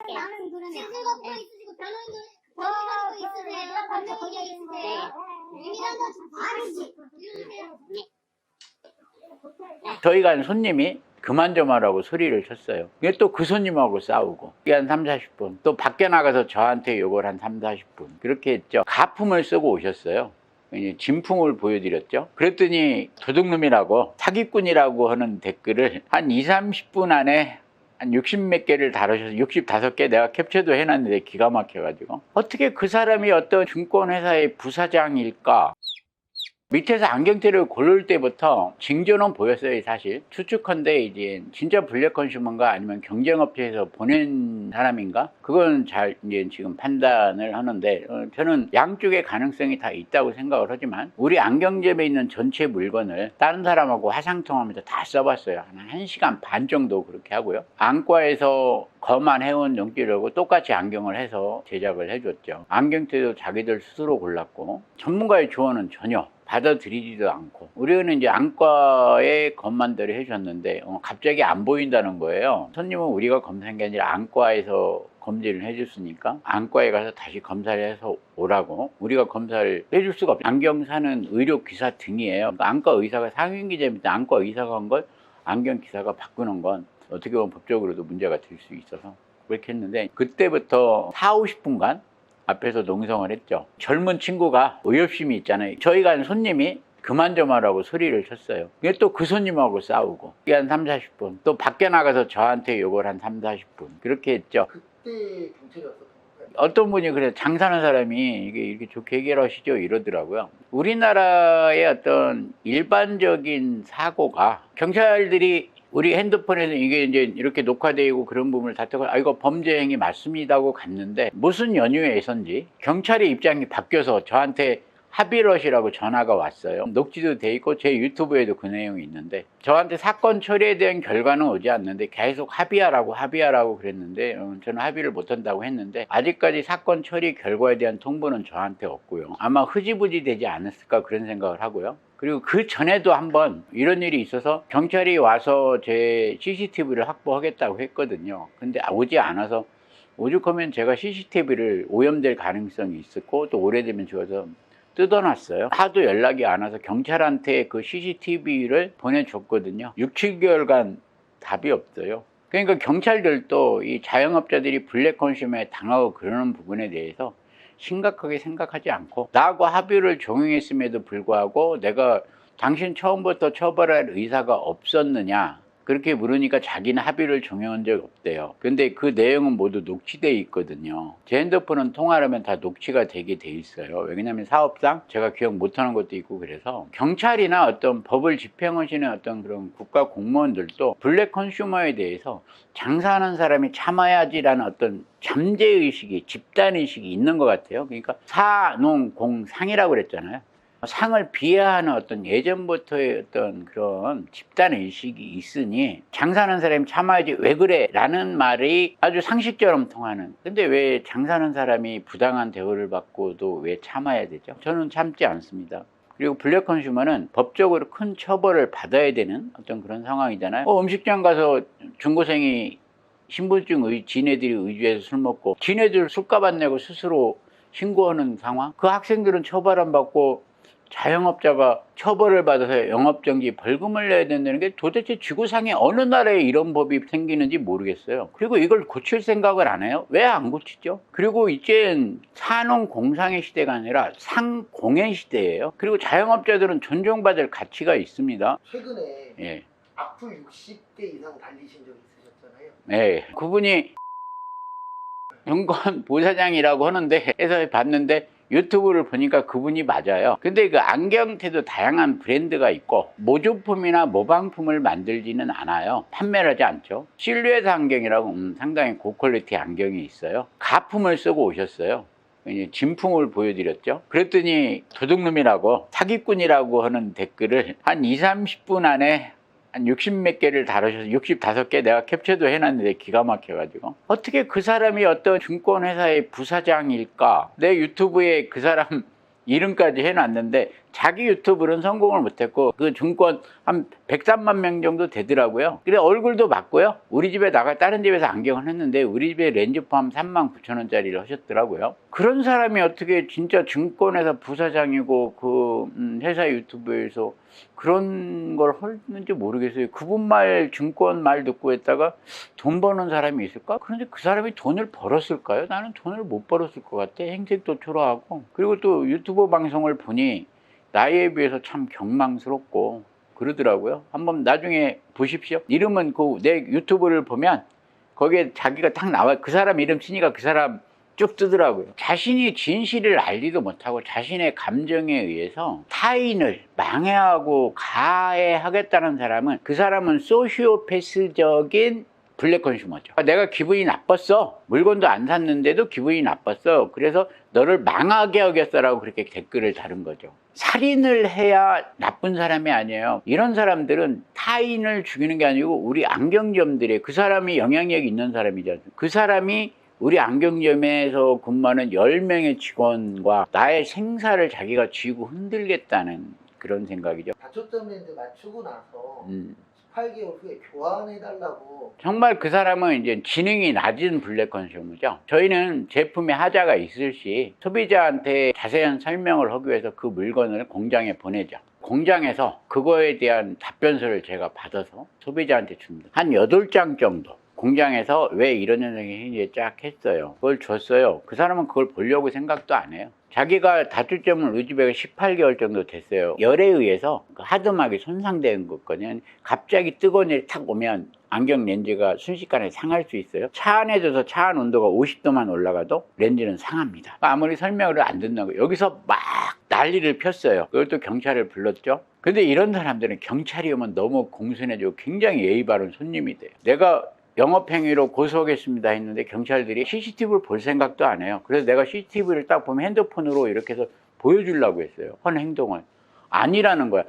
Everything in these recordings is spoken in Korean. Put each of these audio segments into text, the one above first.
나는 그러네. 실질적으로 있으시고 변호인도 있으세요? 반대 거기 있으세요? 아니지. 이러세요. 저희가 한 손님이 그만 좀 하라고 소리를 쳤어요. 이게 또 그 손님하고 싸우고 이게 한 3, 40분 또 밖에 나가서 저한테 욕을 한 3, 40분 그렇게 했죠. 가품을 쓰고 오셨어요. 진품을 보여드렸죠. 그랬더니 도둑놈이라고 사기꾼이라고 하는 댓글을 한 2, 30분 안에 한 60 몇 개를 다루셔서 65개 내가 캡처도 해놨는데 기가 막혀가지고 어떻게 그 사람이 어떤 증권회사의 부사장일까? 밑에서 안경테를 고를 때부터 징조는 보였어요. 사실 추측컨대 이제 진짜 블랙 컨슈머인가 아니면 경쟁업체에서 보낸 사람인가 그건 잘 이제 지금 판단을 하는데 저는 양쪽의 가능성이 다 있다고 생각을 하지만 우리 안경점에 있는 전체 물건을 다른 사람하고 화상통화하면서 다 써봤어요. 한 1시간 반 정도 그렇게 하고요. 안과에서 거만 해온 용기라고 똑같이 안경을 해서 제작을 해줬죠. 안경테도 자기들 스스로 골랐고 전문가의 조언은 전혀 받아들이지도 않고 우리는 이제 안과에 검만들을 해줬는데 갑자기 안 보인다는 거예요. 손님은 우리가 검사한 게 아니라 안과에서 검진을 해줬으니까 안과에 가서 다시 검사를 해서 오라고 우리가 검사를 해줄 수가 없어요. 안경 사는 의료 기사 등이에요. 그러니까 안과 의사가 상임 기자입니다. 안과 의사가 한 걸 안경 기사가 바꾸는 건 어떻게 보면 법적으로도 문제가 될 수 있어서 그렇게 했는데 그때부터 4, 50분간 앞에서 농성을 했죠. 젊은 친구가 의협심이 있잖아요. 저희가 한 손님이 그만 좀 하라고 소리를 쳤어요. 이게 또 그 손님하고 싸우고 이게 한 3, 40분 또 밖에 나가서 저한테 욕을 한 3, 40분 그렇게 했죠. 그때 경찰이 왔었던 건가요? 어떤 분이 그래 장사하는 사람이 이게 이렇게 좋게 해결하시죠 이러더라고요. 우리나라의 어떤 일반적인 사고가 경찰들이 우리 핸드폰에서 이게 이제 이렇게 녹화되고 그런 부분을 다투고 이거 범죄 행위 맞습니다고 갔는데 무슨 연유에선지 경찰의 입장이 바뀌어서 저한테 합의러시라고 전화가 왔어요. 녹취도 돼 있고 제 유튜브에도 그 내용이 있는데 저한테 사건 처리에 대한 결과는 오지 않는데 계속 합의하라고 그랬는데 저는 합의를 못한다고 했는데 아직까지 사건 처리 결과에 대한 통보는 저한테 없고요. 아마 흐지부지 되지 않았을까 그런 생각을 하고요. 그리고 그 전에도 한번 이런 일이 있어서 경찰이 와서 제 CCTV를 확보하겠다고 했거든요. 근데 오지 않아서 오죽하면 제가 CCTV를 오염될 가능성이 있었고 또 오래되면 죽어서 뜯어놨어요. 하도 연락이 안 와서 경찰한테 그 CCTV를 보내줬거든요. 6, 7개월간 답이 없어요. 그러니까 경찰들도 이 자영업자들이 블랙 컨슈머에 당하고 그러는 부분에 대해서 심각하게 생각하지 않고 나하고 합의를 종용했음에도 불구하고 내가 당신 처음부터 처벌할 의사가 없었느냐 그렇게 물으니까 자기는 합의를 종용한 적 없대요. 근데 그 내용은 모두 녹취되어 있거든요. 제 핸드폰은 통화를 하면 다 녹취가 되게 돼 있어요. 왜냐하면 사업상 제가 기억 못하는 것도 있고 그래서 경찰이나 어떤 법을 집행하시는 어떤 그런 국가 공무원들도 블랙 컨슈머에 대해서 장사하는 사람이 참아야지라는 어떤 잠재의식이 집단의식이 있는 것 같아요. 그러니까 사농공상이라고 그랬잖아요. 상을 비하하는 어떤 예전부터의 어떤 그런 집단의식이 있으니 장사하는 사람이 참아야지 왜 그래? 라는 말이 아주 상식처럼 통하는 근데 왜 장사하는 사람이 부당한 대우를 받고도 왜 참아야 되죠? 저는 참지 않습니다. 그리고 블랙 컨슈머는 법적으로 큰 처벌을 받아야 되는 어떤 그런 상황이잖아요. 음식점 가서 중고생이 신분증 지네들이 의주해서 술 먹고 지네들 술값 안 내고 스스로 신고하는 상황 그 학생들은 처벌 안 받고 자영업자가 처벌을 받아서 영업정지 벌금을 내야 된다는 게 도대체 지구상에 어느 나라에 이런 법이 생기는지 모르겠어요. 그리고 이걸 고칠 생각을 안 해요? 왜 안 고치죠? 그리고 이젠 산업공상의 시대가 아니라 상공의 시대예요. 그리고 자영업자들은 존중받을 가치가 있습니다. 최근에 예. 악플 60개 이상 달리신 적 있으셨잖아요. 네. 그분이 증권 부사장이라고 하는데 해서 봤는데 유튜브를 보니까 그분이 맞아요. 근데 그 안경테도 다양한 브랜드가 있고 모조품이나 모방품을 만들지는 않아요. 판매를 하지 않죠. 실루엣 안경이라고 상당히 고퀄리티 안경이 있어요. 가품을 쓰고 오셨어요. 진품을 보여드렸죠. 그랬더니 도둑놈이라고 사기꾼이라고 하는 댓글을 한 2, 30분 안에 한 60 몇 개를 다루셔서 65개 내가 캡처도 해놨는데 기가 막혀가지고 어떻게 그 사람이 어떤 증권회사의 부사장일까? 내 유튜브에 그 사람 이름까지 해놨는데 자기 유튜브는 성공을 못했고 그 증권 한 103만 명 정도 되더라고요. 근데 얼굴도 맞고요. 우리 집에 나가 다른 집에서 안경을 했는데 우리 집에 렌즈 포함 39,000원짜리를 하셨더라고요. 그런 사람이 어떻게 진짜 증권회사 부사장이고 그 회사 유튜브에서 그런 걸 하는지 모르겠어요. 그분 말 증권 말 듣고 했다가 돈 버는 사람이 있을까? 그런데 그 사람이 돈을 벌었을까요? 나는 돈을 못 벌었을 것 같아. 행색도 초라하고. 그리고 또 유튜브 방송을 보니 나이에 비해서 참 경망스럽고 그러더라고요. 한번 나중에 보십시오. 이름은 그 내 유튜브를 보면 거기에 자기가 딱 나와. 그 사람 이름 치니까 그 사람 쭉 뜨더라고요. 자신이 진실을 알지도 못하고 자신의 감정에 의해서 타인을 망해하고 가해하겠다는 사람은 그 사람은 소시오패스적인 블랙 컨슈머죠. 내가 기분이 나빴어. 물건도 안 샀는데도 기분이 나빴어. 그래서 너를 망하게 하겠어라고 그렇게 댓글을 다른 거죠. 살인을 해야 나쁜 사람이 아니에요. 이런 사람들은 타인을 죽이는 게 아니고 우리 안경점들의 그 사람이 영향력이 있는 사람이죠. 그 사람이 우리 안경점에서 근무하는 10명의 직원과 나의 생사를 자기가 쥐고 흔들겠다는 그런 생각이죠. 다초점 렌즈 맞추고 나서 18개월 후에 교환해달라고. 정말 그 사람은 이제 지능이 낮은 블랙 컨슈머죠. 저희는 제품에 하자가 있을 시 소비자한테 자세한 설명을 하기 위해서 그 물건을 공장에 보내죠. 공장에서 그거에 대한 답변서를 제가 받아서 소비자한테 줍니다. 한 8장 정도. 공장에서 왜 이런 현상이 생기는지 쫙 했어요. 그걸 줬어요. 그 사람은 그걸 보려고 생각도 안 해요. 자기가 다초점을 의지배가 18개월 정도 됐어요. 열에 의해서 하드막이 손상된 거거든요. 갑자기 뜨거운 일이 탁 오면 안경 렌즈가 순식간에 상할 수 있어요. 차 안에 둬서 차 안 온도가 50도만 올라가도 렌즈는 상합니다. 아무리 설명을 안 듣는다고 여기서 막 난리를 폈어요. 그걸 또 경찰을 불렀죠. 근데 이런 사람들은 경찰이 오면 너무 공손해지고 굉장히 예의 바른 손님이 돼요. 내가 영업행위로 고소하겠습니다 했는데 경찰들이 CCTV를 볼 생각도 안 해요. 그래서 내가 CCTV를 딱 보면 핸드폰으로 이렇게 해서 보여주려고 했어요. 한 행동을. 아니라는 거야.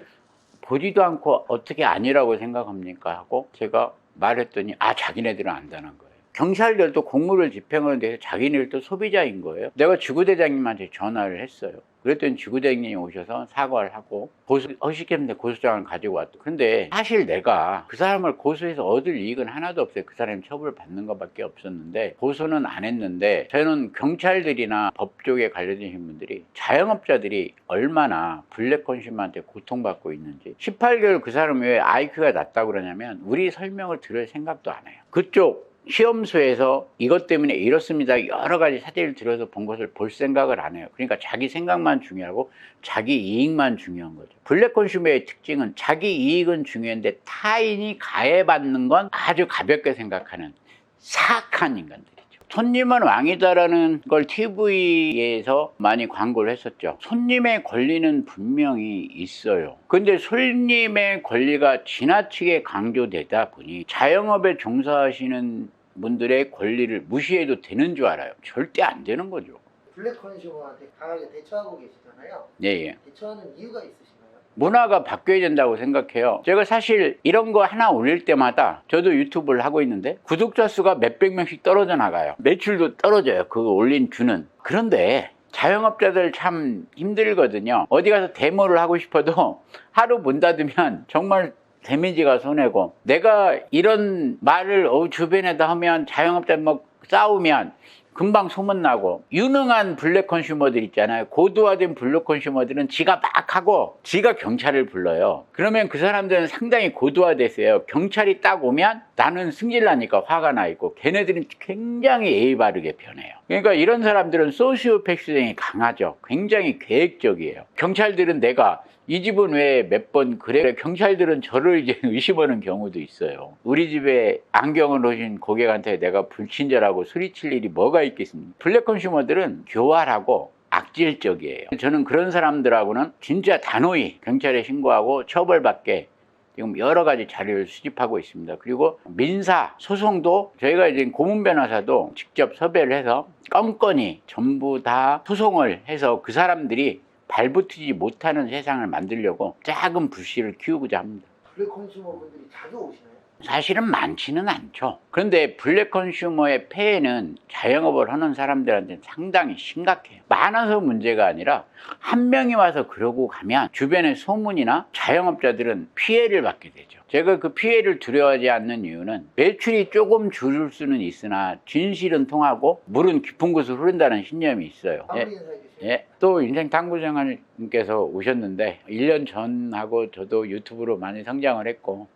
보지도 않고 어떻게 아니라고 생각합니까? 하고 제가 말했더니 자기네들은 안다는 거예요. 경찰들도 공무를 집행하는 데서 자기네들도 소비자인 거예요. 내가 지구대장님한테 전화를 했어요. 그랬더니 지구대장님이 오셔서 사과를 하고 허식했는데 고소장을 가지고 왔다. 근데 사실 내가 그 사람을 고소해서 얻을 이익은 하나도 없어요. 그 사람이 처벌을 받는 것밖에 없었는데 고소는 안 했는데 저는 경찰들이나 법 쪽에 관련되신 분들이 자영업자들이 얼마나 블랙 컨슈머한테 고통받고 있는지 18개월 그 사람이 왜 IQ가 낮다고 그러냐면 우리 설명을 들을 생각도 안 해요. 그쪽 시험소에서 이것 때문에 이렇습니다. 여러 가지 사례를 들어서 본 것을 볼 생각을 안 해요. 그러니까 자기 생각만 중요하고 자기 이익만 중요한 거죠. 블랙 컨슈머의 특징은 자기 이익은 중요한데 타인이 가해받는 건 아주 가볍게 생각하는 사악한 인간들이죠. 손님은 왕이다라는 걸 TV에서 많이 광고를 했었죠. 손님의 권리는 분명히 있어요. 근데 손님의 권리가 지나치게 강조되다 보니 자영업에 종사하시는 분들의 권리를 무시해도 되는 줄 알아요. 절대 안 되는 거죠. 블랙 컨슈머한테 강하게 대처하고 계시잖아요. 예. 대처하는 이유가 있으신가요? 문화가 바뀌어야 된다고 생각해요. 제가 사실 이런 거 하나 올릴 때마다 저도 유튜브를 하고 있는데 구독자 수가 몇백 명씩 떨어져 나가요. 매출도 떨어져요. 그거 올린 주는. 그런데 자영업자들 참 힘들거든요. 어디 가서 데모를 하고 싶어도 하루 문 닫으면 정말 데미지가 손해고 내가 이런 말을 주변에다 하면 자영업자 뭐 싸우면 금방 소문나고 유능한 블랙 컨슈머들 있잖아요. 고도화된 블랙 컨슈머들은 지가 막 하고 지가 경찰을 불러요. 그러면 그 사람들은 상당히 고도화됐어요. 경찰이 딱 오면 나는 승질나니까 화가 나 있고 걔네들은 굉장히 예의 바르게 변해요. 그러니까 이런 사람들은 소시오패스성이 강하죠. 굉장히 계획적이에요. 경찰들은 내가 이 집은 왜 몇 번 그래? 경찰들은 저를 이제 의심하는 경우도 있어요. 우리 집에 안경을 오신 고객한테 내가 불친절하고 소리칠 일이 뭐가 있겠습니까? 블랙 컨슈머들은 교활하고 악질적이에요. 저는 그런 사람들하고는 진짜 단호히 경찰에 신고하고 처벌받게 지금 여러 가지 자료를 수집하고 있습니다. 그리고 민사 소송도 저희가 이제 고문 변호사도 직접 섭외를 해서 건건히 전부 다 소송을 해서 그 사람들이 발붙이지 못하는 세상을 만들려고 작은 불씨를 키우고자 합니다. 블랙 컨슈머 분들이 자주 오시나요? 사실은 많지는 않죠. 그런데 블랙 컨슈머의 폐해는 자영업을 하는 사람들한테 상당히 심각해요. 많아서 문제가 아니라 한 명이 와서 그러고 가면 주변의 소문이나 자영업자들은 피해를 받게 되죠. 제가 그 피해를 두려워하지 않는 이유는 매출이 조금 줄을 수는 있으나 진실은 통하고 물은 깊은 곳으로 흐른다는 신념이 있어요. 마무리 인사해 주시죠. 예, 또 인생 탐구생활님께서 오셨는데 1년 전하고 저도 유튜브로 많이 성장을 했고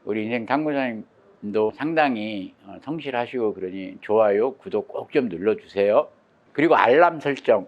우리 인생 탐구사님도 상당히 성실하시고 그러니 좋아요, 구독 꼭 좀 눌러주세요. 그리고 알람 설정